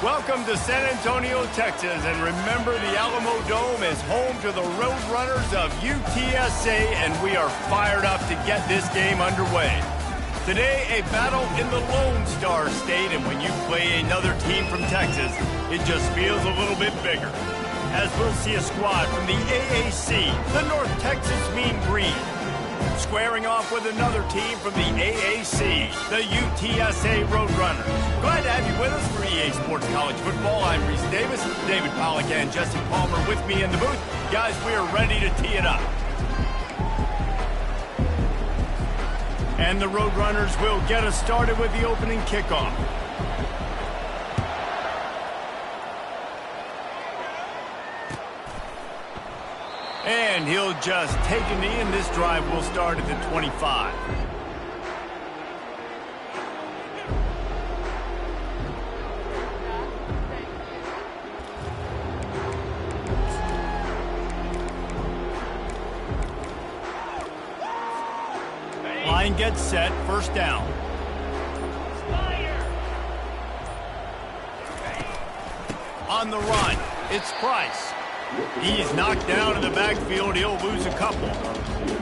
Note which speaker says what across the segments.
Speaker 1: Welcome to San Antonio, Texas, and remember the Alamo Dome is home to the Roadrunners of UTSA, and we are fired up to get this game underway. Today, a battle in the Lone Star State, and when you play another team from Texas, it just feels a little bit bigger. As we'll see a squad from the AAC, the North Texas Mean Green, squaring off with another team from the AAC, the UTSA Roadrunners. Glad to have you with us for EA Sports College Football. I'm Reese Davis, David Pollack and Jesse Palmer with me in the booth. Guys, we are ready to tee it up. And the Roadrunners will get us started with the opening kickoff. And he'll just take a knee, and this drive will start at the 25. Line gets set, first down. On the run, it's Price. He's knocked down in the backfield. He'll lose a couple.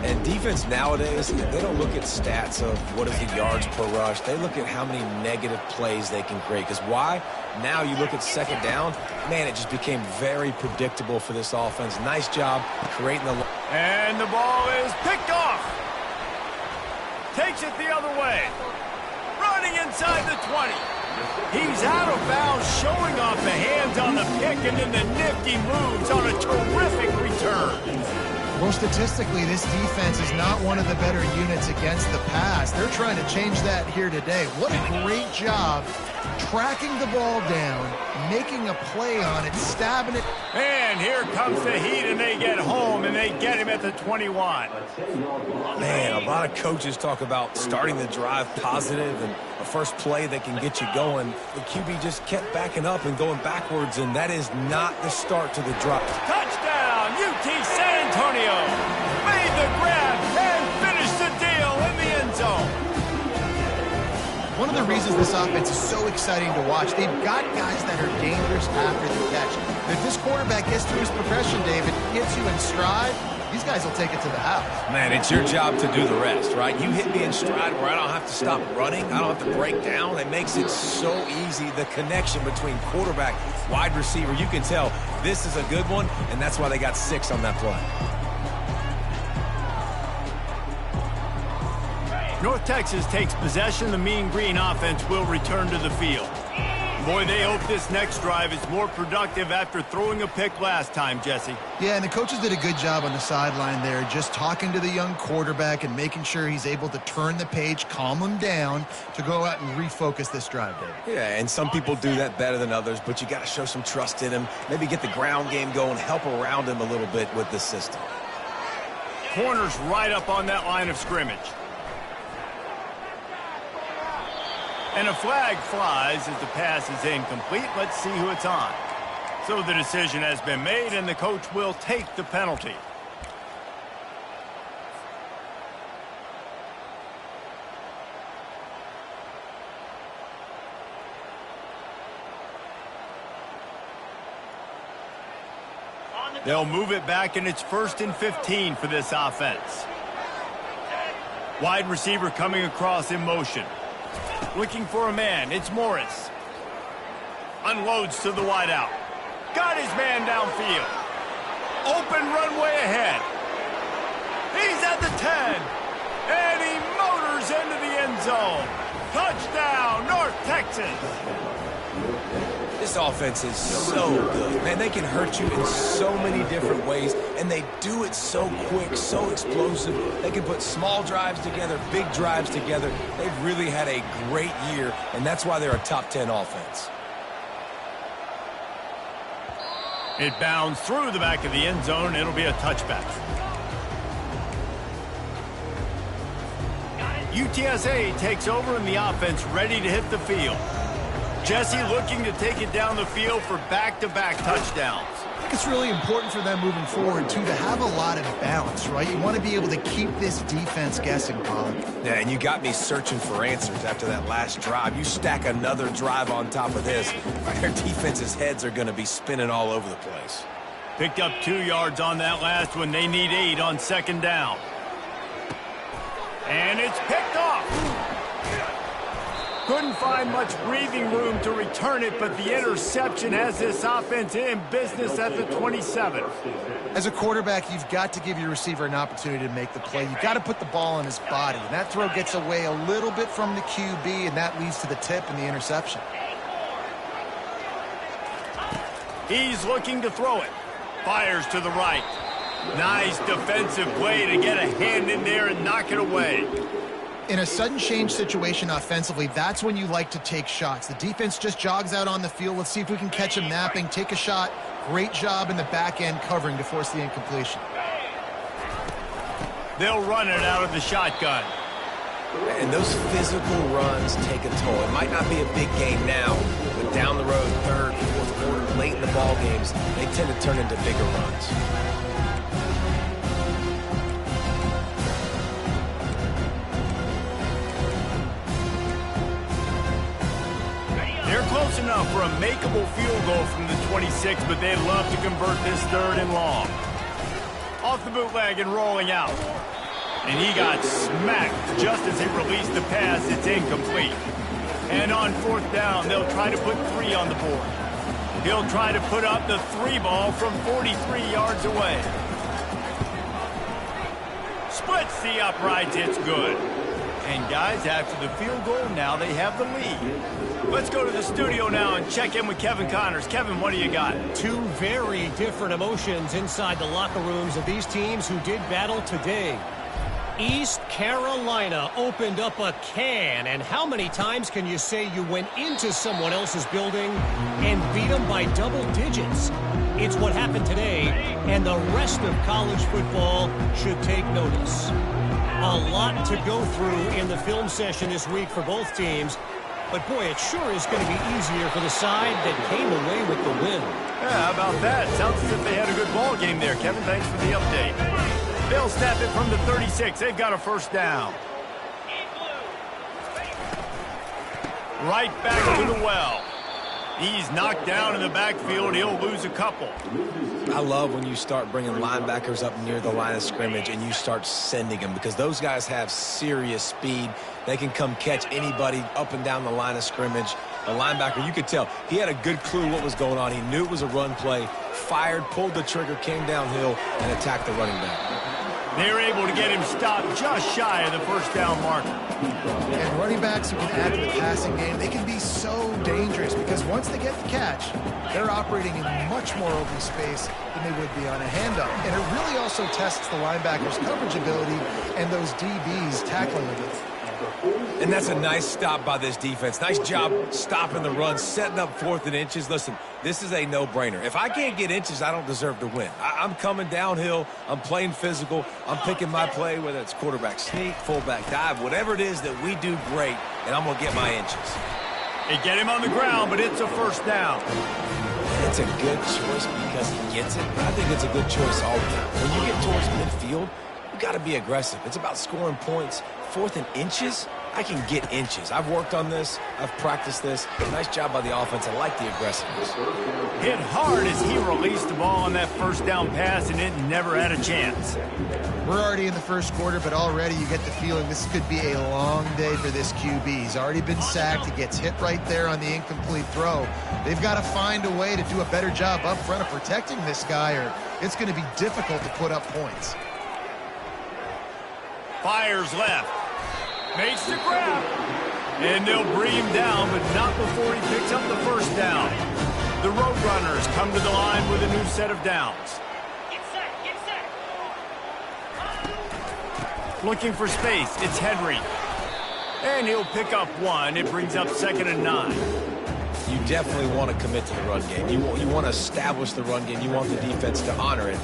Speaker 2: And defense nowadays, they don't look at stats of what is the yards per rush. They look at how many negative plays they can create. Because why? Now you look at second down, man, it just became very predictable for this offense. Nice job creating the...
Speaker 1: And the ball is picked off. Takes it the other way. Running inside the 20. He's out of bounds, showing off the hands on the pick, and then the nifty moves on a terrific return.
Speaker 3: Well, statistically, this defense is not one of the better units against the pass. They're trying to change that here today. What a great job tracking the ball down, making a play on it, stabbing it.
Speaker 1: And here comes the heat, and they get home, and they get him at the 21.
Speaker 2: Man, a lot of coaches talk about starting the drive positive and a first play that can get you going. The QB just kept backing up and going backwards, and that is not the start to the drive.
Speaker 1: Touchdown, UT San Antonio. Made the grab and finished the deal in the end zone.
Speaker 3: One of the reasons this offense is so exciting to watch, they've got guys that are dangerous after the catch. If this quarterback gets through his progression, David, hits you in stride, these guys will take it to the house.
Speaker 2: Man, it's your job to do the rest, right? You hit me in stride where I don't have to stop running. I don't have to break down. It makes it so easy, the connection between quarterback, wide receiver. You can tell this is a good one, and that's why they got 6 on that play.
Speaker 1: North Texas takes possession. The Mean Green offense will return to the field. Boy, they hope this next drive is more productive after throwing a pick last time, Jesse.
Speaker 3: Yeah, and the coaches did a good job on the sideline there, just talking to the young quarterback and making sure he's able to turn the page, calm him down to go out and refocus this drive, David.
Speaker 2: Yeah, and some people do that better than others, but you got to show some trust in him. Maybe get the ground game going, help around him a little bit with this system.
Speaker 1: Corners right up on that line of scrimmage. And a flag flies as the pass is incomplete. Let's see who it's on. So the decision has been made, and the coach will take the penalty. They'll move it back, and it's 1st and 15 for this offense. Wide receiver coming across in motion. Looking for a man, it's Morris. Unloads to the wideout. Got his man downfield. Open runway ahead. He's at the 10. And he motors into the end zone. Touchdown, North Texas.
Speaker 2: This offense is so good. Man, they can hurt you in so many different ways, and they do it so quick, so explosive. They can put small drives together, big drives together. They've really had a great year, and that's why they're a top 10 offense.
Speaker 1: It bounds through the back of the end zone. It'll be a touchback. UTSA takes over, and the offense ready to hit the field. Jesse looking to take it down the field for back-to-back touchdowns.
Speaker 3: think it's really important for them moving forward, too, to have a lot of balance, right? You want to be able to keep this defense guessing, Pollard.
Speaker 2: Yeah, and you got me searching for answers after that last drive. You stack another drive on top of this, their defense's heads are going to be spinning all over the place.
Speaker 1: Picked up 2 yards on that last one. They need 8 on second down. And it's picked off. Couldn't find much breathing room to return it, but the interception has this offense in business at the 27.
Speaker 3: As a quarterback, you've got to give your receiver an opportunity to make the play. You've got to put the ball on his body. And that throw gets away a little bit from the QB, and that leads to the tip and the interception.
Speaker 1: He's looking to throw it. Fires to the right. Nice defensive play to get a hand in there and knock it away.
Speaker 3: In a sudden change situation offensively, that's when you like to take shots. The defense just jogs out on the field. Let's see if we can catch him napping, take a shot. Great job in the back end covering to force the incompletion.
Speaker 1: They'll run it out of the shotgun.
Speaker 2: And those physical runs take a toll. It might not be a big game now, but down the road, third, fourth quarter, late in the ball games, they tend to turn into bigger runs.
Speaker 1: They're close enough for a makeable field goal from the 26, but they'd love to convert this 3rd and long. Off the bootleg and rolling out. And he got smacked just as he released the pass. It's incomplete. And on 4th down, they'll try to put 3 on the board. He'll try to put up the 3 ball from 43 yards away. Splits the uprights. It's good. And guys, after the field goal, now they have the lead. Let's go to the studio now and check in with Kevin Connors. Kevin, what do you got?
Speaker 4: 2 very different emotions inside the locker rooms of these teams who did battle today. East Carolina opened up a can, and how many times can you say you went into someone else's building and beat them by double digits? It's what happened today, and the rest of college football should take notice. A lot to go through in the film session this week for both teams, but boy, it sure is going to be easier for the side that came away with the win.
Speaker 1: Yeah, how about that? Sounds as if they had a good ball game there, Kevin. Thanks for the update. They'll snap it from the 36. They've got a 1st down. Right back to the well. He's knocked down in the backfield. He'll lose a couple.
Speaker 2: I love when you start bringing linebackers up near the line of scrimmage and you start sending them, because those guys have serious speed. They can come catch anybody up and down the line of scrimmage. The linebacker, you could tell, he had a good clue what was going on. He knew it was a run play, fired, pulled the trigger, came downhill, and attacked the running back.
Speaker 1: They were able to get him stopped just shy of the 1st down marker.
Speaker 3: And running backs who can add to the passing game, they can be so dangerous because once they get the catch, they're operating in much more open space than they would be on a handoff. And it really also tests the linebackers' coverage ability and those DBs tackling them.
Speaker 2: And that's a nice stop by this defense. Nice job stopping the run, setting up 4th and inches. Listen, this is a no-brainer. If I can't get inches, I don't deserve to win. I'm coming downhill. I'm playing physical. I'm picking my play, whether it's quarterback sneak, fullback dive, whatever it is that we do great, and I'm going to get my inches.
Speaker 1: They get him on the ground, but it's a 1st down.
Speaker 2: It's a good choice because he gets it, but I think it's a good choice all the time. When you get towards midfield, you got to be aggressive. It's about scoring points. 4th and inches, I can get inches. I've worked on this. I've practiced this. Nice job by the offense. I like the aggressiveness.
Speaker 1: Hit hard as he released the ball on that 1st down pass, and it never had a chance.
Speaker 3: We're already in the 1st quarter, but already you get the feeling this could be a long day for this QB. He's already been sacked. He gets hit right there on the incomplete throw. They've got to find a way to do a better job up front of protecting this guy, or it's going to be difficult to put up points.
Speaker 1: Fires left. Makes the grab. And they'll bring him down, but not before he picks up the 1st down. The Roadrunners come to the line with a new set of downs. Looking for space. It's Henry. And he'll pick up 1. It brings up 2nd and 9.
Speaker 2: You definitely want to commit to the run game. You want to establish the run game. You want the defense to honor it.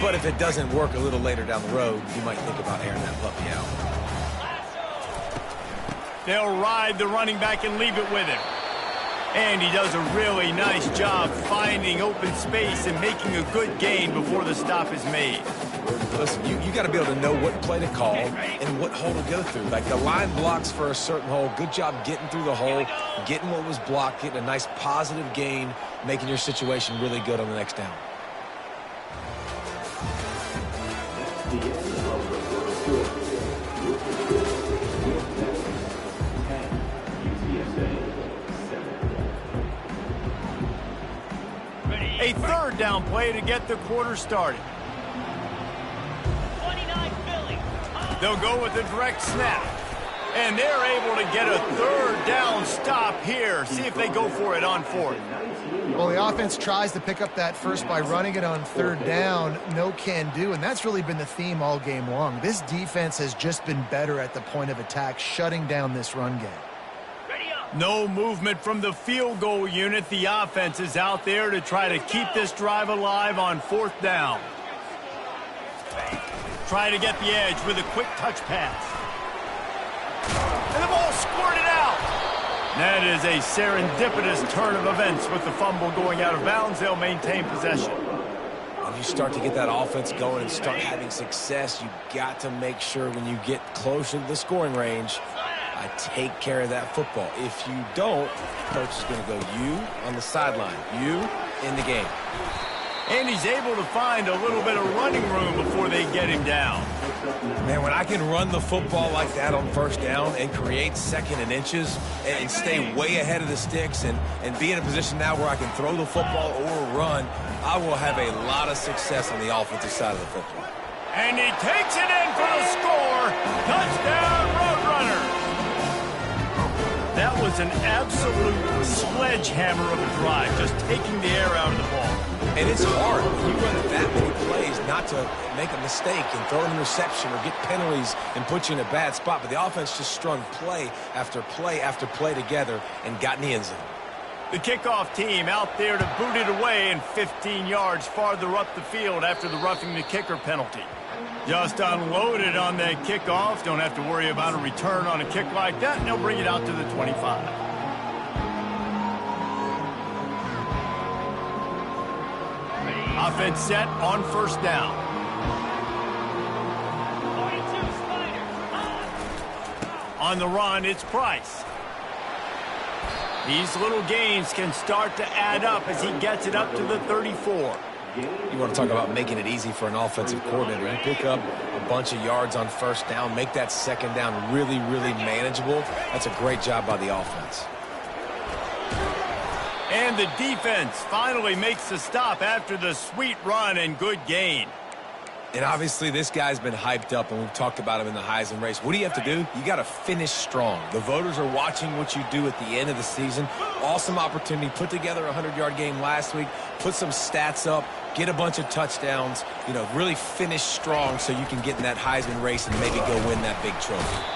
Speaker 2: But if it doesn't work a little later down the road, you might think about airing that puppy out.
Speaker 1: They'll ride the running back and leave it with him. And he does a really nice job finding open space and making a good gain before the stop is made.
Speaker 2: Listen, you got to be able to know what play to call and what hole to go through. Like the line blocks for a certain hole. Good job getting through the hole, getting what was blocked, getting a nice positive gain, making your situation really good on the next down.
Speaker 1: A third down play to get the quarter started. They'll go with a direct snap. And they're able to get a third down stop here. See if they go for it on fourth.
Speaker 3: Well, the offense tries to pick up that first by running it on third down. No can do, and that's really been the theme all game long. This defense has just been better at the point of attack, shutting down this run game.
Speaker 1: No movement from the field goal unit. The offense is out there to try to keep this drive alive on fourth down. Try to get the edge with a quick touch pass. And the ball squirted out. That is a serendipitous turn of events with the fumble going out of bounds. They'll maintain possession.
Speaker 2: When you start to get that offense going and start having success, you got to make sure when you get closer to the scoring range, I take care of that football. If you don't, coach is going to go you on the sideline, you in the game.
Speaker 1: And he's able to find a little bit of running room before they get him down.
Speaker 2: Man, when I can run the football like that on first down and create second and inches and stay way ahead of the sticks and be in a position now where I can throw the football or run, I will have a lot of success on the offensive side of the football.
Speaker 1: And he takes it in for the score. Touchdown, Roadrunners. That was an absolute sledgehammer of a drive, just taking the air out of the ball.
Speaker 2: And it's hard when you run that many plays not to make a mistake and throw an interception or get penalties and put you in a bad spot. But the offense just strung play after play after play together and got in the end zone.
Speaker 1: The kickoff team out there to boot it away and 15 yards farther up the field after the roughing the kicker penalty. Just unloaded on that kickoff. Don't have to worry about a return on a kick like that. And they'll bring it out to the 25. Offense set on first down. On the run, it's Price. These little gains can start to add up as he gets it up to the 34.
Speaker 2: You want to talk about making it easy for an offensive coordinator. You pick up a bunch of yards on first down, make that second down really, really manageable. That's a great job by the offense.
Speaker 1: And the defense finally makes the stop after the sweet run and good gain.
Speaker 2: And obviously this guy's been hyped up, and we've talked about him in the Heisman race. What do you have to do? You got to finish strong. The voters are watching what you do at the end of the season. Awesome opportunity. Put together a 100-yard game last week. Put some stats up. Get a bunch of touchdowns. You know, really finish strong so you can get in that Heisman race and maybe go win that big trophy.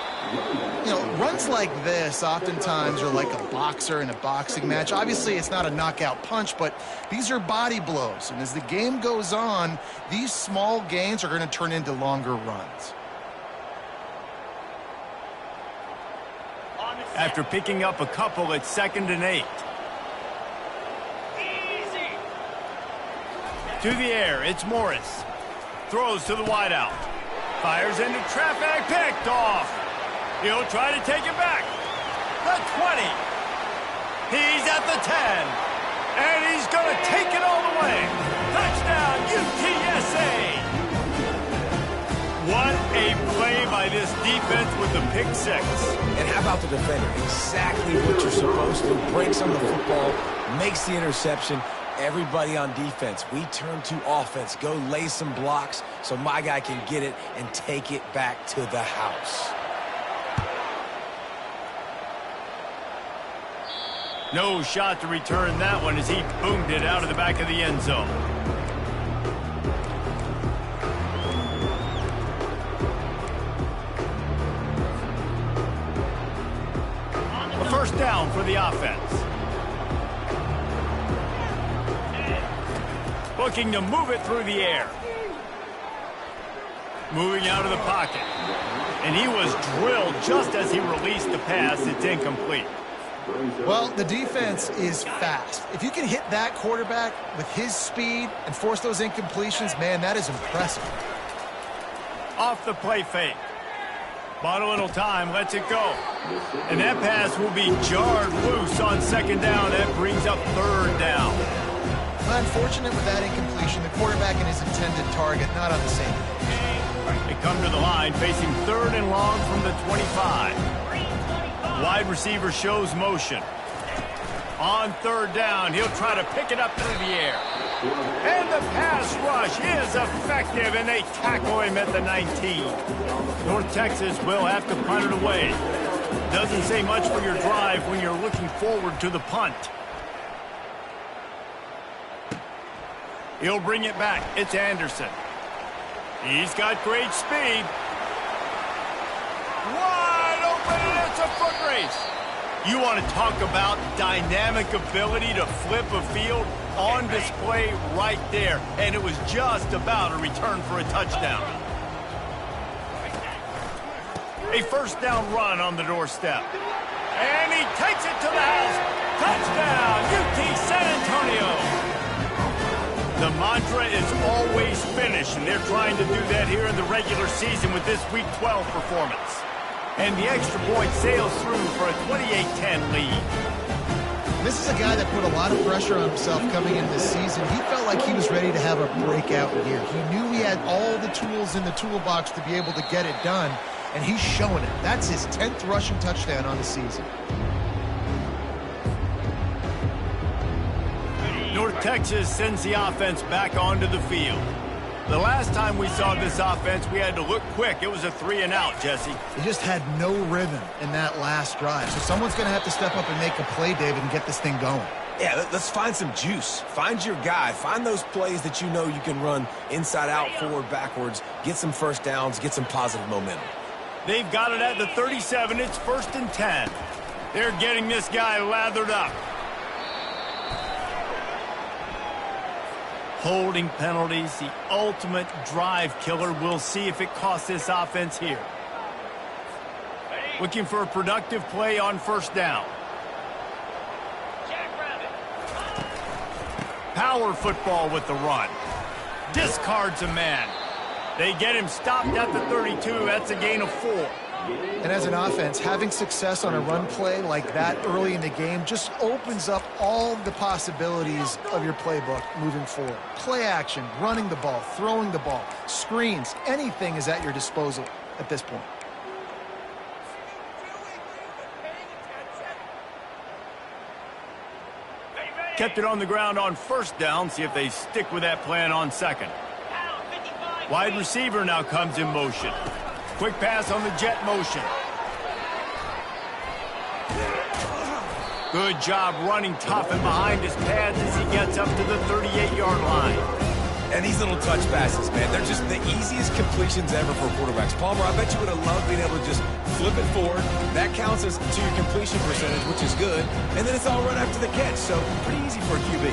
Speaker 3: You know, runs like this oftentimes are like a boxer in a boxing match. Obviously, it's not a knockout punch, but these are body blows. And as the game goes on, these small gains are going to turn into longer runs.
Speaker 1: After picking up a couple at 2nd and 8. To the air, it's Morris. Throws to the wideout. Fires into traffic, picked off. He'll try to take it back. The 20. He's at the 10. And he's going to take it all the way. Touchdown, UTSA. What a play by this defense with the pick six.
Speaker 2: And how about the defender? Exactly what you're supposed to. Breaks on the football, makes the interception. Everybody on defense, we turn to offense. Go lay some blocks so my guy can get it and take it back to the house.
Speaker 1: No shot to return that one as he boomed it out of the back of the end zone. A first down for the offense. Looking to move it through the air. Moving out of the pocket. And he was drilled just as he released the pass. It's incomplete.
Speaker 3: Well, the defense is fast. If you can hit that quarterback with his speed and force those incompletions, man, that is impressive.
Speaker 1: Off the play fake. Bought a little time, lets it go. And that pass will be jarred loose on second down. That brings up third down.
Speaker 3: Unfortunate with that incompletion. The quarterback and his intended target not on the same page.
Speaker 1: They come to the line facing third and long from the 25. Wide receiver shows motion. On third down, he'll try to pick it up through the air. And the pass rush is effective, and they tackle him at the 19. North Texas will have to punt it away. Doesn't say much for your drive when you're looking forward to the punt. He'll bring it back. It's Anderson. He's got great speed. Wide open, and it's a foot race. You want to talk about dynamic ability to flip a field? On display right there, and it was just about a return for a touchdown. A first down run on the doorstep. And he takes it to the house. Touchdown, UT San Antonio. The mantra is always finish, and they're trying to do that here in the regular season with this Week 12 performance. And the extra point sails through for a 28-10 lead.
Speaker 3: This is a guy that put a lot of pressure on himself coming into this season. He felt like he was ready to have a breakout year. He knew he had all the tools in the toolbox to be able to get it done, and he's showing it. That's his 10th rushing touchdown on the season.
Speaker 1: North Texas sends the offense back onto the field. The last time we saw this offense, we had to look quick. It was a 3-and-out, Jesse.
Speaker 3: He just had no rhythm in that last drive. So someone's going to have to step up and make a play, David, and get this thing going.
Speaker 2: Yeah, let's find some juice. Find your guy. Find those plays that you know you can run inside out, forward, backwards, get some first downs, get some positive momentum.
Speaker 1: They've got it at the 37. It's 1st and 10. They're getting this guy lathered up. Holding penalties, the ultimate drive killer. We'll see if it costs this offense here. Looking for a productive play on first down. Power football with the run. Discards a man. They get him stopped at the 32. That's a gain of 4.
Speaker 3: And as an offense, having success on a run play like that early in the game just opens up all the possibilities of your playbook moving forward. Play action, running the ball, throwing the ball, screens, anything is at your disposal at this point.
Speaker 1: Kept it on the ground on first down. See if they stick with that plan on second. Wide receiver now comes in motion. Quick pass on the jet motion. Good job running tough and behind his pads as he gets up to the 38-yard line.
Speaker 2: And these little touch passes, man, they're just the easiest completions ever for quarterbacks. Palmer, I bet you would have loved being able to just flip it forward. That counts as to your completion percentage, which is good. And then it's all run after the catch, so pretty easy for a QB.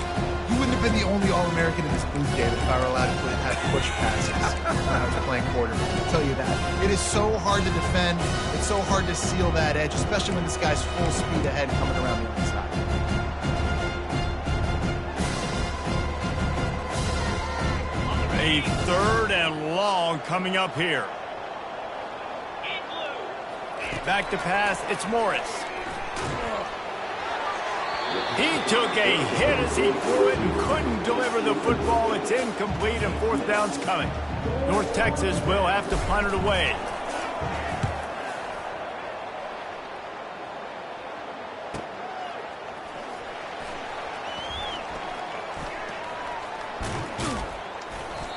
Speaker 3: You wouldn't have been the only All-American in this booth, David, if I were allowed to have push passes when I was playing quarterback. I'll tell you that. It is so hard to defend. It's so hard to seal that edge, especially when this guy's full speed ahead coming around the inside.
Speaker 1: A 3rd and long coming up here. Back to pass, it's Morris. He took a hit as he threw it and couldn't deliver the football. It's incomplete and 4th down's coming. North Texas will have to punt it away.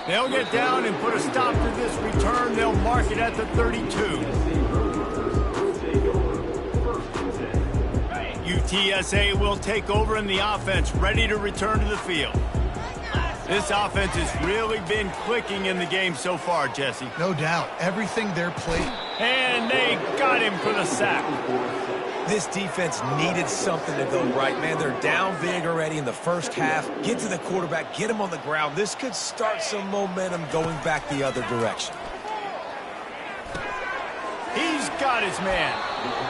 Speaker 1: They'll get down and put a stop to this return. They'll mark it at the 32. UTSA will take over in the offense, ready to return to the field. This offense has really been clicking in the game so far, Jesse.
Speaker 3: No doubt. Everything they're playing.
Speaker 1: And they got him for the sack.
Speaker 2: This defense needed something to go right, man. They're down big already in the first half. Get to the quarterback, get him on the ground. This could start some momentum going back the other direction.
Speaker 1: He's got his man.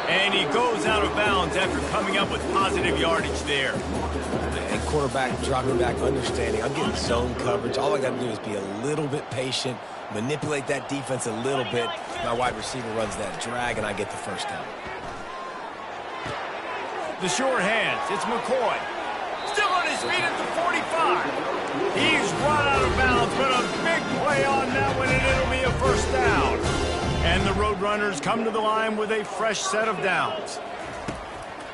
Speaker 1: And he goes out of bounds after coming up with positive yardage there.
Speaker 2: And quarterback dropping back, understanding. I'm getting zone coverage. All I got to do is be a little bit patient, manipulate that defense a little bit. My wide receiver runs that drag, and I get the first down.
Speaker 1: The short hands. It's McCoy. Still on his feet at the 45. He's run out of bounds, but a big play on that one, and it'll be a first down. And the Roadrunners come to the line with a fresh set of downs.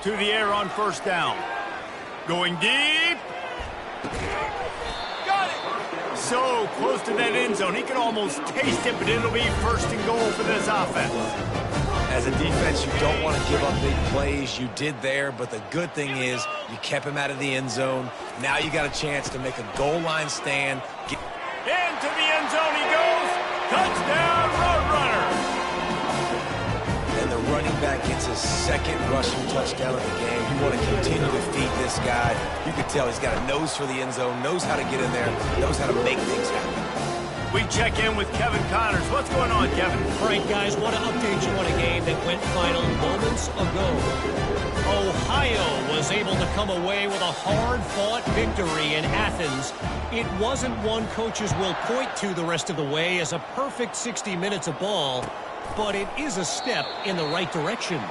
Speaker 1: To the air on first down. Going deep. Got it. So close to that end zone. He can almost taste it, but it'll be first and goal for this offense.
Speaker 2: As a defense, you don't want to give up big plays. You did there, but the good thing is you kept him out of the end zone. Now you got a chance to make a goal line stand.
Speaker 1: Into the end zone he goes. Touchdown, Roadrunner.
Speaker 2: And the running back gets his second rushing touchdown of the game. You want to continue to feed this guy. You can tell he's got a nose for the end zone, knows how to get in there, knows how to make things happen.
Speaker 1: We check in with Kevin Connors. What's going on, Kevin?
Speaker 4: All right, guys, want to update you on a game that went final moments ago. Ohio was able to come away with a hard-fought victory in Athens. It wasn't one coaches will point to the rest of the way as a perfect 60 minutes of ball, but it is a step in the right direction.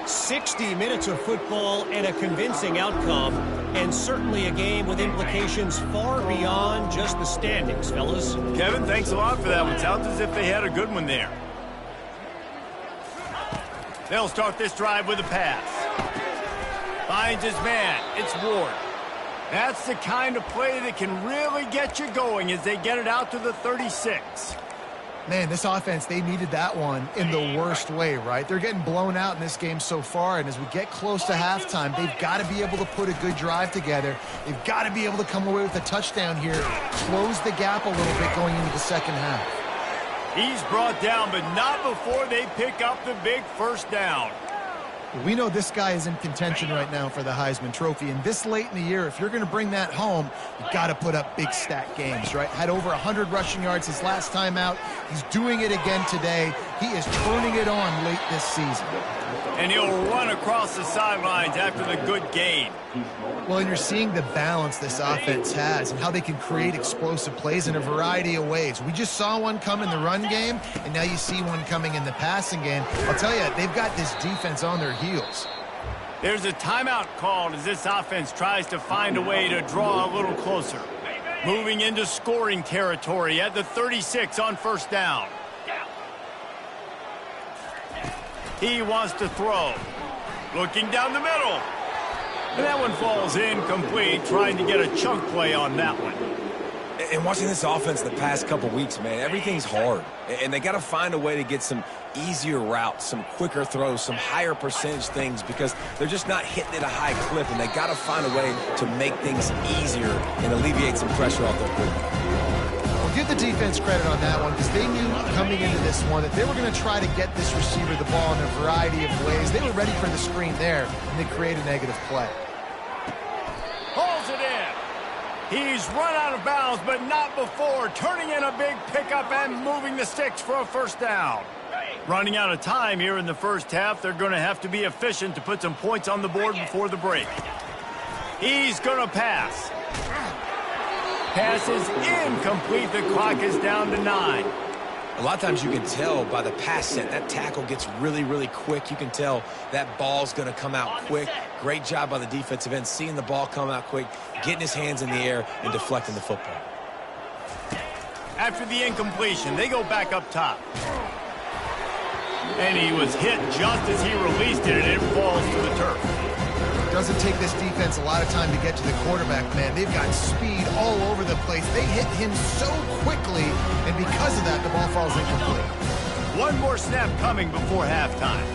Speaker 4: 60 minutes of football and a convincing outcome, and certainly a game with implications far beyond just the standings, fellas.
Speaker 1: Kevin, thanks a lot for that one. Sounds as if they had a good one there. They'll start this drive with a pass. Finds his man. It's Ward. That's the kind of play that can really get you going as they get it out to the 36.
Speaker 3: Man, this offense, they needed that one in the worst way, right? They're getting blown out in this game so far, and as we get close to halftime, they've got to be able to put a good drive together. They've got to be able to come away with a touchdown here, close the gap a little bit going into the second half.
Speaker 1: He's brought down, but not before they pick up the big first down.
Speaker 3: We know this guy is in contention right now for the Heisman Trophy, and this late in the year, if you're going to bring that home, you got to put up big stat games, right? Had over 100 rushing yards his last time out. He's doing it again today. He is turning it on late this season.
Speaker 1: And he'll run across the sidelines after the good gain.
Speaker 3: Well, and you're seeing the balance this offense has and how they can create explosive plays in a variety of ways. We just saw one come in the run game, and now you see one coming in the passing game. I'll tell you, they've got this defense on their heels.
Speaker 1: There's a timeout called as this offense tries to find a way to draw a little closer. Moving into scoring territory at the 36 on first down. He wants to throw. Looking down the middle. And that one falls incomplete, trying to get a chunk play on that one.
Speaker 2: And watching this offense the past couple weeks, man, everything's hard. And they got to find a way to get some easier routes, some quicker throws, some higher percentage things because they're just not hitting at a high clip, and they got to find a way to make things easier and alleviate some pressure off their quarterback.
Speaker 3: Well, give the defense credit on that one because they knew coming into this one that they were going to try to get this receiver the ball in a variety of ways. They were ready for the screen there, and they create a negative play.
Speaker 1: Pulls it in. He's run out of bounds, but not before turning in a big pickup and moving the sticks for a first down. Running out of time here in the first half, they're going to have to be efficient to put some points on the board before the break. He's going to pass. Pass is incomplete. The clock is down to 9.
Speaker 2: A lot of times you can tell by the pass set, that tackle gets really, really quick. You can tell that ball's going to come out quick. Great job by the defensive end, seeing the ball come out quick, getting his hands in the air, and deflecting the football.
Speaker 1: After the incompletion, they go back up top. And he was hit just as he released it, and it falls to the turf.
Speaker 3: It doesn't take this defense a lot of time to get to the quarterback, man. They've got speed all over the place. They hit him so quickly, and because of that, the ball falls incomplete.
Speaker 1: One more snap coming before halftime.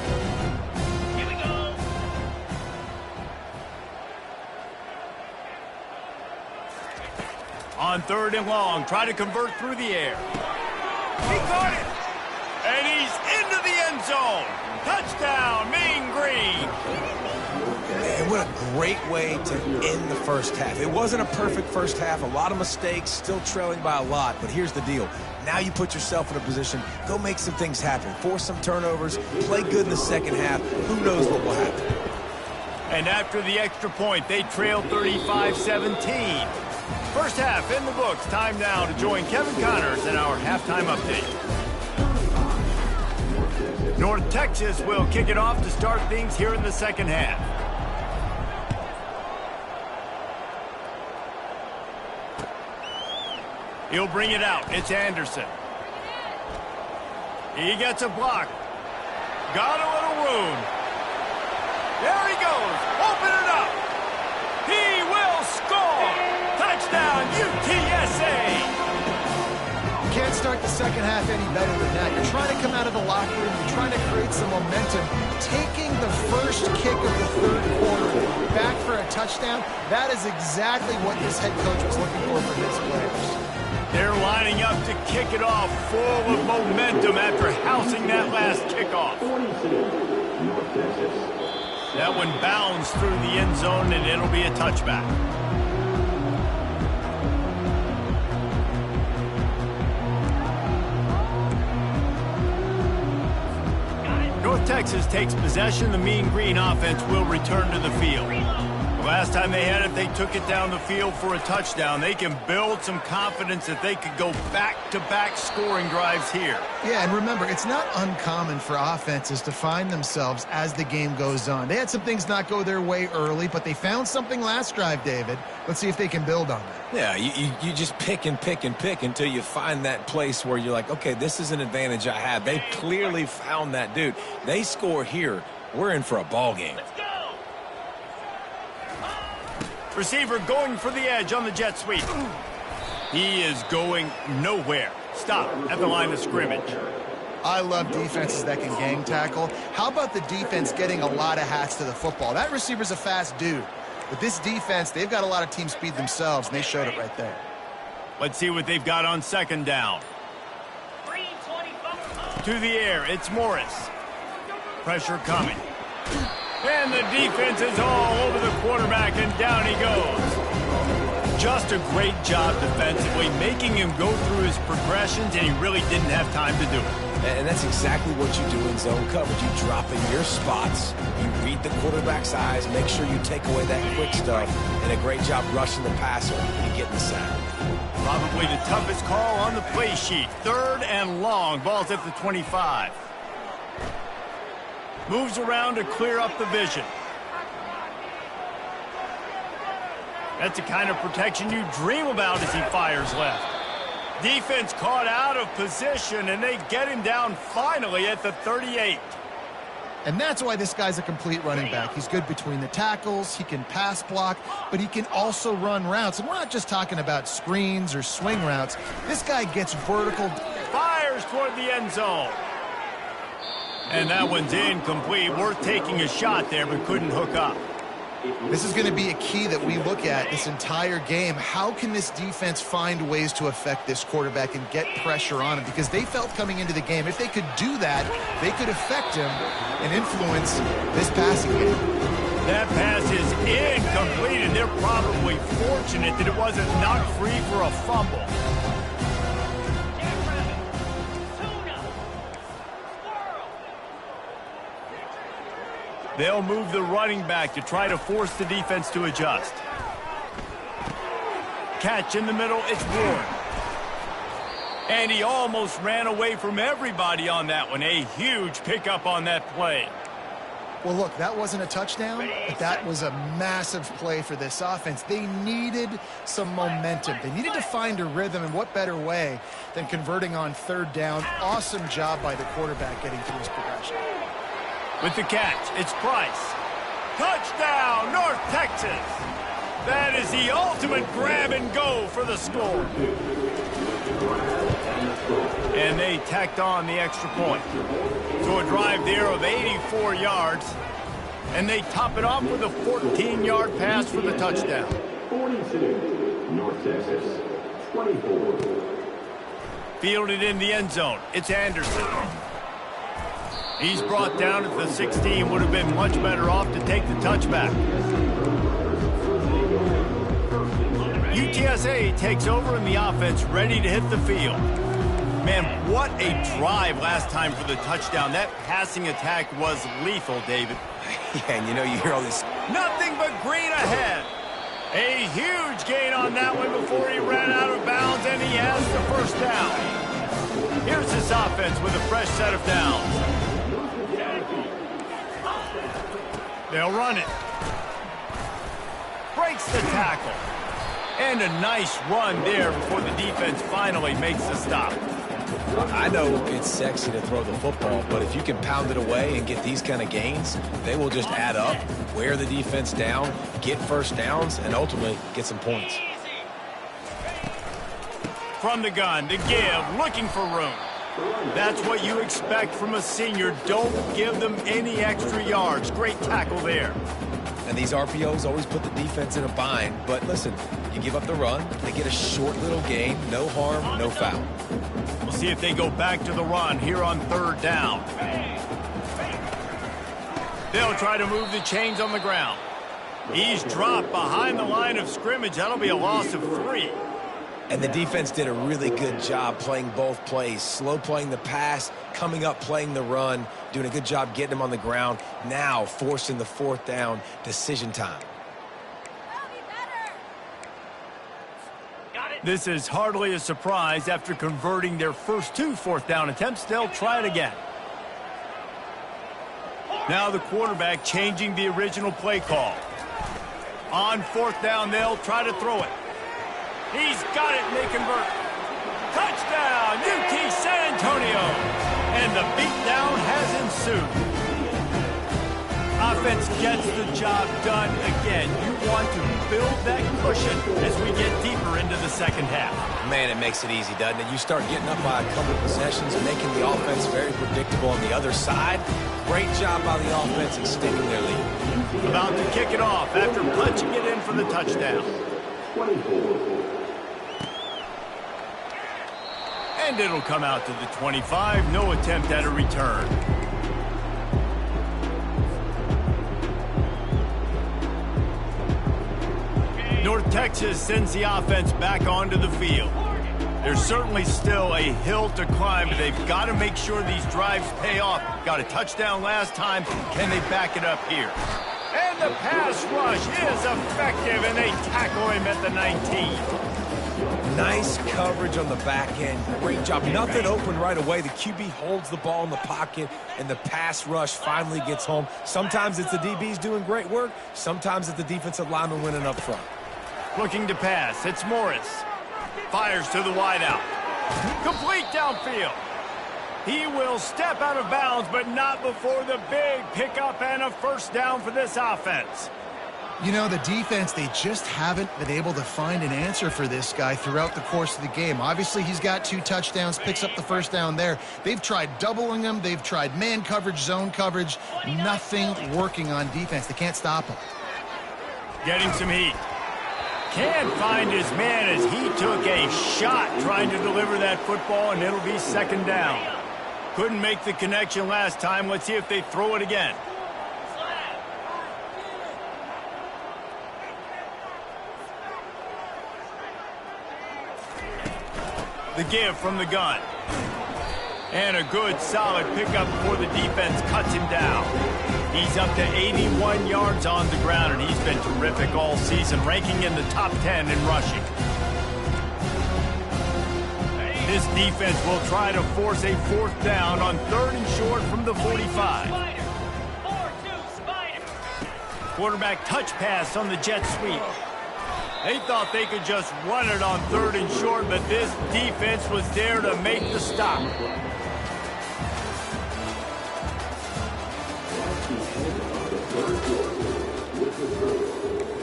Speaker 1: Here we go. On third and long, try to convert through the air. He caught it. And he's into the end zone. Touchdown, Mean Green.
Speaker 2: And what a great way to end the first half. It wasn't a perfect first half. A lot of mistakes, still trailing by a lot. But here's the deal. Now you put yourself in a position, go make some things happen, force some turnovers, play good in the second half. Who knows what will happen?
Speaker 1: And after the extra point, they trail 35-17. First half in the books. Time now to join Kevin Connors in our halftime update. North Texas will kick it off to start things here in the second half. He'll bring it out. It's Anderson. He gets a block. Got a little room. There he goes. Open it up. He will score. Touchdown, UTSA.
Speaker 3: Can't start the second half any better than that. You're trying to come out of the locker room. You're trying to create some momentum. Taking the first kick of the third quarter back for a touchdown, that is exactly what this head coach was looking for his players.
Speaker 1: They're lining up to kick it off full of momentum after housing that last kickoff. That one bounced through the end zone, and it'll be a touchback. North Texas takes possession. The Mean Green offense will return to the field. The last time they had it, they took it down the field for a touchdown. They can build some confidence that they could go back-to-back scoring drives here.
Speaker 3: Yeah, and remember, it's not uncommon for offenses to find themselves as the game goes on. They had some things not go their way early, but they found something last drive, David. Let's see if they can build on that.
Speaker 2: Yeah, you just pick and pick and pick until you find that place where you're like, okay, this is an advantage I have. They clearly found that dude. They score here. We're in for a ball game.
Speaker 1: Receiver going for the edge on the jet sweep. He is going nowhere. Stop at the line of scrimmage.
Speaker 3: I love defenses that can gang tackle. How about the defense getting a lot of hats to the football? That receiver's a fast dude. But this defense, they've got a lot of team speed themselves, and they showed it right there.
Speaker 1: Let's see what they've got on second down. To the air, it's Morris. Pressure coming. And the defense is all over the quarterback, and down he goes. Just a great job defensively, making him go through his progressions, and he really didn't have time to do it.
Speaker 2: And that's exactly what you do in zone coverage. You drop in your spots, you read the quarterback's eyes, make sure you take away that quick stuff, and a great job rushing the passer and getting the sack.
Speaker 1: Probably the toughest call on the play sheet. Third and long. Ball's at the 25. Moves around to clear up the vision. That's the kind of protection you dream about as he fires left. Defense caught out of position, and they get him down finally at the 38.
Speaker 3: And that's why this guy's a complete running back. He's good between the tackles, he can pass block, but he can also run routes. And we're not just talking about screens or swing routes. This guy gets vertical.
Speaker 1: Fires toward the end zone. And that one's incomplete. Worth taking a shot there, but couldn't hook up.
Speaker 3: This is going to be a key that we look at this entire game. How can this defense find ways to affect this quarterback and get pressure on him? Because they felt coming into the game, if they could do that, they could affect him and influence this passing game.
Speaker 1: That pass is incomplete, and they're probably fortunate that it wasn't knocked free for a fumble. They'll move the running back to try to force the defense to adjust. Catch in the middle, it's Ward. And he almost ran away from everybody on that one. A huge pickup on that play.
Speaker 3: Well, look, that wasn't a touchdown, but that was a massive play for this offense. They needed some momentum. They needed to find a rhythm, and what better way than converting on third down. Awesome job by the quarterback getting through his progression.
Speaker 1: With the catch, it's Price. Touchdown, North Texas. That is the ultimate grab and go for the score. And they tacked on the extra point. So a drive there of 84 yards. And they top it off with a 14-yard pass for the touchdown.
Speaker 5: 42, North Texas, 24.
Speaker 1: Fielded in the end zone. It's Anderson. He's brought down at the 16. Would have been much better off to take the touchback. UTSA takes over in the offense, ready to hit the field. Man, what a drive last time for the touchdown. That passing attack was lethal, David.
Speaker 2: Yeah, and you know, you hear all this.
Speaker 1: Nothing but green ahead. A huge gain on that one before he ran out of bounds, and he has the first down. Here's his offense with a fresh set of downs. They'll run it. Breaks the tackle. And a nice run there before the defense finally makes the stop.
Speaker 2: I know it's sexy to throw the football, but if you can pound it away and get these kind of gains, they will just add up, wear the defense down, get first downs, and ultimately get some points.
Speaker 1: From the gun, to give, looking for room. That's what you expect from a senior. Don't give them any extra yards. Great tackle there.
Speaker 2: And these RPOs always put the defense in a bind, but listen, you give up the run, they get a short little gain, no harm, no foul.
Speaker 1: We'll see if they go back to the run here on third down. They'll try to move the chains on the ground. He's dropped behind the line of scrimmage. That'll be a loss of 3.
Speaker 2: And the defense did a really good job playing both plays. Slow playing the pass, coming up playing the run, doing a good job getting him on the ground. Now forcing the fourth down, decision time.
Speaker 1: This is hardly a surprise. After converting their first 2 fourth-down attempts, they'll try it again. Now the quarterback changing the original play call. On fourth down, they'll try to throw it. He's got it, and they convert. Touchdown, UT San Antonio. And the beatdown has ensued. Offense gets the job done again. You want to build that cushion as we get deeper into the second half.
Speaker 2: Man, it makes it easy, doesn't it? You start getting up by a couple possessions and making the offense very predictable on the other side. Great job by the offense extending their lead.
Speaker 1: About to kick it off after punching it in for the touchdown.
Speaker 5: 24.
Speaker 1: And it'll come out to the 25. No attempt at a return. North Texas sends the offense back onto the field. There's certainly still a hill to climb, but they've got to make sure these drives pay off. Got a touchdown last time. Can they back it up here? And the pass rush is effective, and they tackle him at the 19.
Speaker 2: Nice coverage on the back end. Great job. Nothing open right away. The QB holds the ball in the pocket, and the pass rush finally gets home. Sometimes it's the DBs doing great work. Sometimes it's the defensive lineman winning up front.
Speaker 1: Looking to pass. It's Morris. Fires to the wideout. Complete downfield. He will step out of bounds, but not before the big pickup and a first down for this offense.
Speaker 3: You know, the defense, they just haven't been able to find an answer for this guy throughout the course of the game. Obviously, he's got 2 touchdowns, picks up the first down there. They've tried doubling him. They've tried man coverage, zone coverage. Nothing working on defense. They can't stop him.
Speaker 1: Getting some heat. Can't find his man as he took a shot trying to deliver that football, and it'll be second down. Couldn't make the connection last time. Let's see if they throw it again. The give from the gun. And a good, solid pickup before the defense cuts him down. He's up to 81 yards on the ground, and he's been terrific all season, ranking in the top 10 in rushing. This defense will try to force a fourth down on 3rd and short from the 45. Quarterback touch pass on the jet sweep. They thought they could just run it on 3rd and short, but this defense was there to make the stop.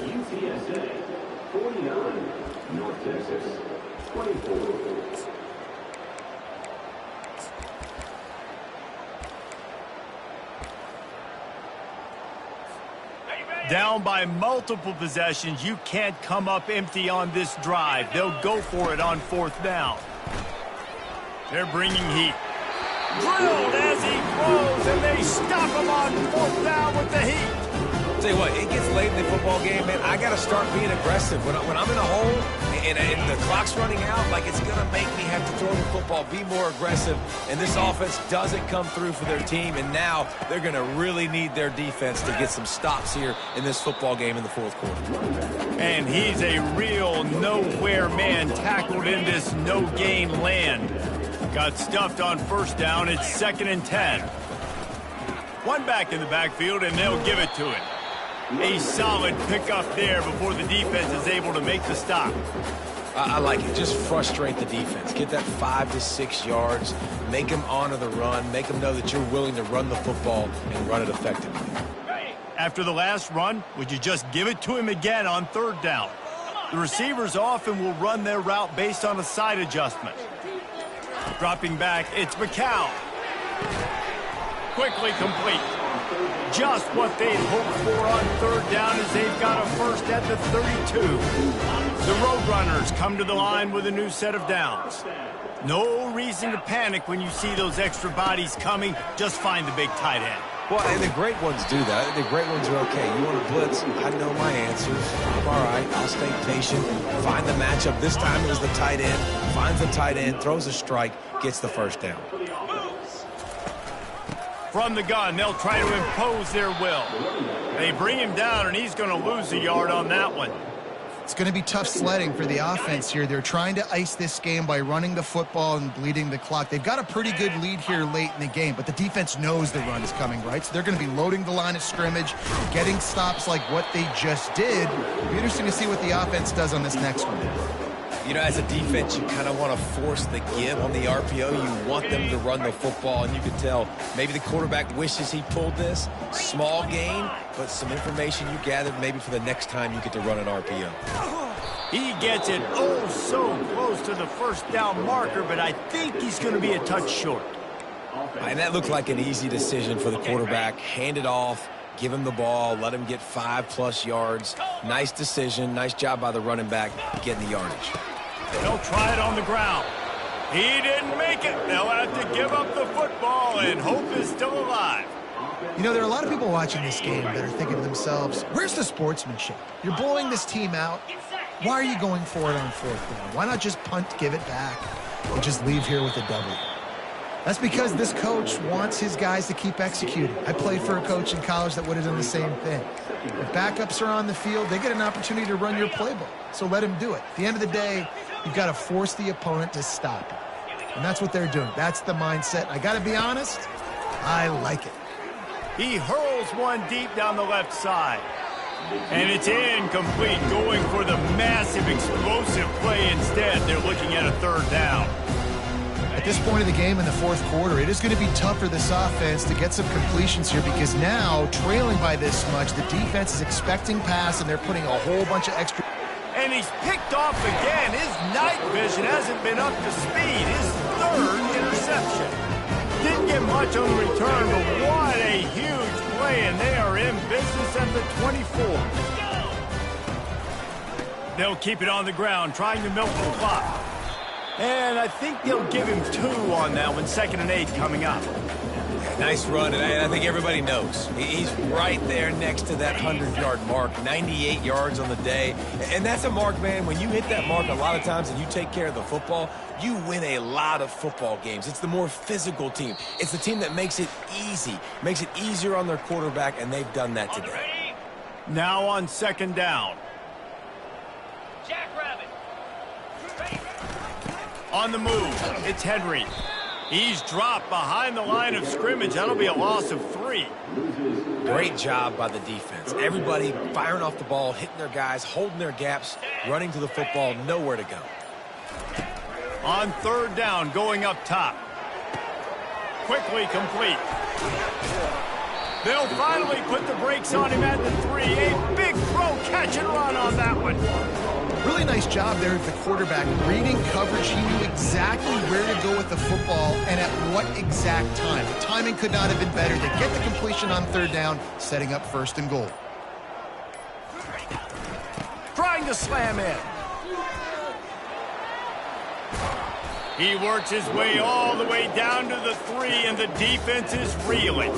Speaker 5: UTSA 49, North Texas 24.
Speaker 1: Down by multiple possessions, you can't come up empty on this drive. They'll go for it on 4th down. They're bringing heat. Drilled as he throws, and they stop him on 4th down with the heat.
Speaker 2: Tell you what, it gets late in the football game, man. I got to start being aggressive. When I'm in a hole and the clock's running out, like, it's going to make me have to throw the football, be more aggressive. And this offense doesn't come through for their team, and now they're going to really need their defense to get some stops here in this football game in the fourth quarter.
Speaker 1: And he's a real nowhere man, tackled in this no-gain land. Got stuffed on first down. It's 2nd and 10. One back in the backfield, and they'll give it to it. A solid pickup there before the defense is able to make the stop.
Speaker 2: I like it. Just frustrate the defense. Get that 5 to 6 yards. Make them honor the run. Make them know that you're willing to run the football and run it effectively.
Speaker 1: After the last run, would you just give it to him again on 3rd down? The receivers often will run their route based on a side adjustment. Dropping back, it's McCown. Quickly complete. Just what they'd hoped for on 3rd down as they've got a first at the 32. The Roadrunners come to the line with a new set of downs. No reason to panic when you see those extra bodies coming. Just find the big tight end.
Speaker 2: Well, and the great ones do that. The great ones are okay. You want to blitz? I know my answers. I'm all right. I'll stay patient. Find the matchup. This time it was the tight end. Finds the tight end, throws a strike, gets the first down.
Speaker 1: From the gun, they'll try to impose their will. They bring him down, and he's going to lose a yard on that one.
Speaker 3: It's going to be tough sledding for the offense here. They're trying to ice this game by running the football and bleeding the clock. They've got a pretty good lead here late in the game, but the defense knows the run is coming, right? So they're going to be loading the line of scrimmage, getting stops like what they just did. It'll be interesting to see what the offense does on this next one.
Speaker 2: You know, as a defense, you kind of want to force the give on the RPO. You want them to run the football, and you can tell maybe the quarterback wishes he pulled this. Small gain, but some information you gathered maybe for the next time you get to run an RPO.
Speaker 1: He gets it oh so close to the first down marker, but I think he's going to be a touch short.
Speaker 2: And that looked like an easy decision for the quarterback. Hand it off, give him the ball, let him get 5+ yards. Nice decision. Nice job by the running back getting the yardage.
Speaker 1: They'll try it on the ground. He didn't make it. They'll have to give up the football, and hope is still alive.
Speaker 3: You know, there are a lot of people watching this game that are thinking to themselves, where's the sportsmanship? You're blowing this team out. Why are you going for it on 4th down? Why not just punt, give it back, and just leave here with a W? That's because this coach wants his guys to keep executing. I played for a coach in college that would have done the same thing. If backups are on the field, they get an opportunity to run your playbook. So let him do it. At the end of the day, you've got to force the opponent to stop it. And that's what they're doing. That's the mindset. I got to be honest, I like it.
Speaker 1: He hurls one deep down the left side. And it's incomplete, going for the massive explosive play instead. They're looking at a 3rd down.
Speaker 3: At this point of the game in the 4th quarter, it is going to be tough for this offense to get some completions here because now, trailing by this much, the defense is expecting pass and they're putting a whole bunch of extra.
Speaker 1: And he's picked off again. His night vision hasn't been up to speed. His 3rd interception. Didn't get much on the return, but what a huge play, and they are in business at the 24. They'll keep it on the ground, trying to milk the clock. And I think they'll give him 2 on that one. 2nd and 8 coming up.
Speaker 2: Nice run, and I think everybody knows. He's right there next to that 100-yard mark, 98 yards on the day. And that's a mark, man. When you hit that mark a lot of times and you take care of the football, you win a lot of football games. It's the more physical team. It's the team that makes it easy, makes it easier on their quarterback, and they've done that today.
Speaker 1: Now on 2nd down. On the move, it's Henry. He's dropped behind the line of scrimmage. That'll be a loss of 3.
Speaker 2: Great job by the defense. Everybody firing off the ball, hitting their guys, holding their gaps, running to the football, nowhere to go.
Speaker 1: On 3rd down, going up top. Quickly complete. They'll finally put the brakes on him at the 3. A big throw, catch and run on that one.
Speaker 3: Really nice job there at the quarterback. Reading coverage, he knew exactly where to go with the football and at what exact time. The timing could not have been better. They get the completion on 3rd down, setting up 1st and goal.
Speaker 1: Trying to slam in. He works his way all the way down to the 3, and the defense is reeling.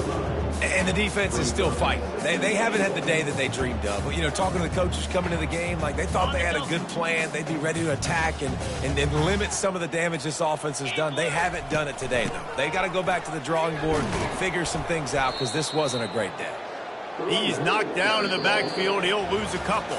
Speaker 2: And the defense is still fighting. They haven't had the day that they dreamed of. But, you know, talking to the coaches coming to the game, like they thought they had a good plan. They'd be ready to attack and limit some of the damage this offense has done. They haven't done it today, though. They got to go back to the drawing board, figure some things out, because this wasn't a great day.
Speaker 1: He's knocked down in the backfield. He'll lose a couple.